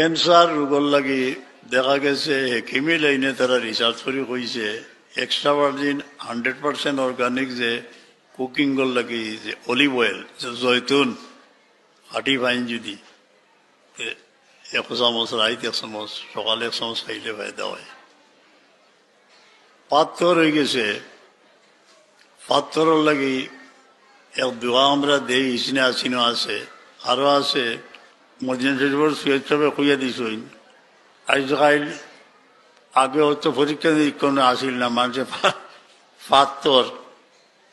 Cancer রোগের লাগি দেখা গেছে হেকিমি লাইনে তারা রিসার্চ করে কইছে এক্সট্রা ভার্জিন 100% অর্গানিক যে কুকিং গল লাগি যে অলিভ অয়েল জয়তুন হাঁটি ফাইন যদি 1 চামচ রাইত 1 চামচ সকালে 1 চামচ খাইলে ফায়দা হয়। পাথর হয়ে গেছে, পাথরের লাগি এক দোয়া আমরা দেই ইসিনে আসিনো আছে, আরো আছে মদিনা শরীফের সৈয়দ সাহেব খুঁজে দিছইন আজকাল আগে হয়তো পরীক্ষা কোনো আসিল না, মানুষের পাথর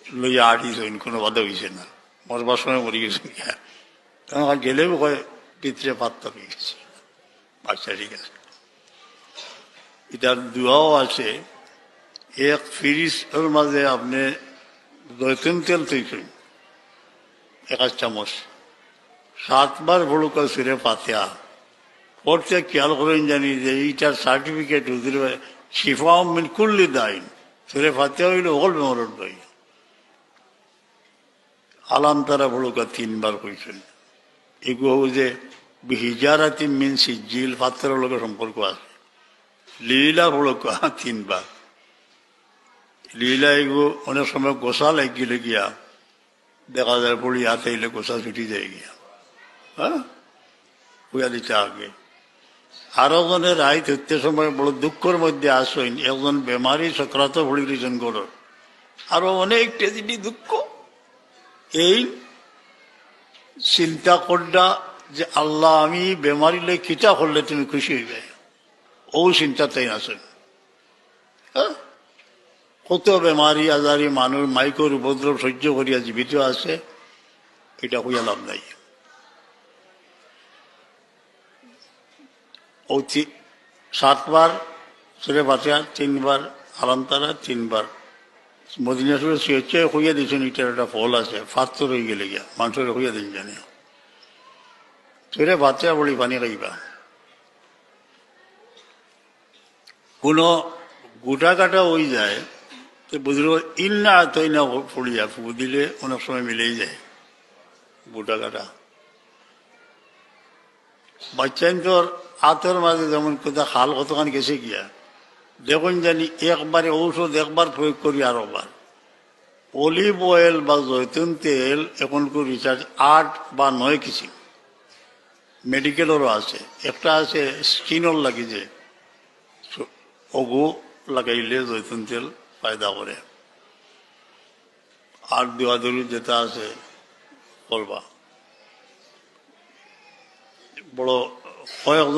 লইয়া আটিছইন, কোনো বাধা হয়েছে না, মরবার সময় মরি গেছে কারণ গেলেও কয় পিতরে পাথর হয়ে গেছে, আচ্ছা ঠিক আছে। এটার দোয়াও আছে, এক ফ্রিজের মাঝে আপনি জৈতুন তেল তৈরি 1 চামচ 7 বার বড় করে সুরে ফাতিহা পড়তে খেয়াল করেন, জানি যে এইটার সার্টিফিকেট হুজুর শিফা মিন কুল্লি দাইন, সুরে ফাতিহা হইল ওল বেমরণ বই আলাম তারা বড় করে 3 বার কইছেন। এগুলো যে বিহিজারাতি মিন সিজিল পাত্রের লোকের সম্পর্ক আছে, লীলা বড় 3 বার লীলা এগো অনেক সময় গোসা লাগিলে গিয়া দেখা যায় পড়ি হাতে এলে গোসা ছুটি যায় গিয়া, হ্যাঁ পুয়া দিতে আগে। আরো জনের রায় ধরতে সময় বড় দুঃখের মধ্যে আসেন, একজন বেমারি সক্রান্ত ভরি দিয়েছেন গড়, আরো অনেক টেজিটি দুঃখ। এই চিন্তা করডা যে আল্লাহ আমি বেমারি লই কিটা করলে তুমি খুশি হইবে, ও চিন্তা তাই আসেন। হ্যাঁ, কত বেমারি আজারি মানুষ মাইকর উপদ্রব সহ্য করিয়া জীবিত আছে, এটা হইয়া লাভ নাই। ও 7 বার সুরে ফাতিহা, 3 বার আলামতারা, 3 বার মদিনা শরীফ সুয়েচ্ছে হইয়া দিয়েছেন। এটার একটা ফল আছে, ফাত্তর হয়ে গেলে গিয়া মানুষের হইয়া দিন জানে সুরে ফাতিহা বলি পানি খাইবা। কোনো গোটা কাটা হয়ে যায় তো বুঝলো ইল না তৈ না পড়িয়া ফু দিলে অনেক সময় মিলেই যায় গোটা কাটা। বাচ্চাইন তোর হাতের মাঝে যেমন কোথাও খাল কতখান গেছে গিয়া দেখুন জানি একবারে ঔষধ একবার প্রয়োগ করি আরোবার। অলিভ অয়েল বা জৈতুন তেল এখনকার রিসার্চ 8 বা 9 কিছু মেডিকেলেরও আছে, একটা আছে স্কিনর লাগি যে ওগো লাগাইলে জৈতুন তেল ফায়দা করে, আর দোয়াদুরি যেটা আছে করবা বড় কয়েকজন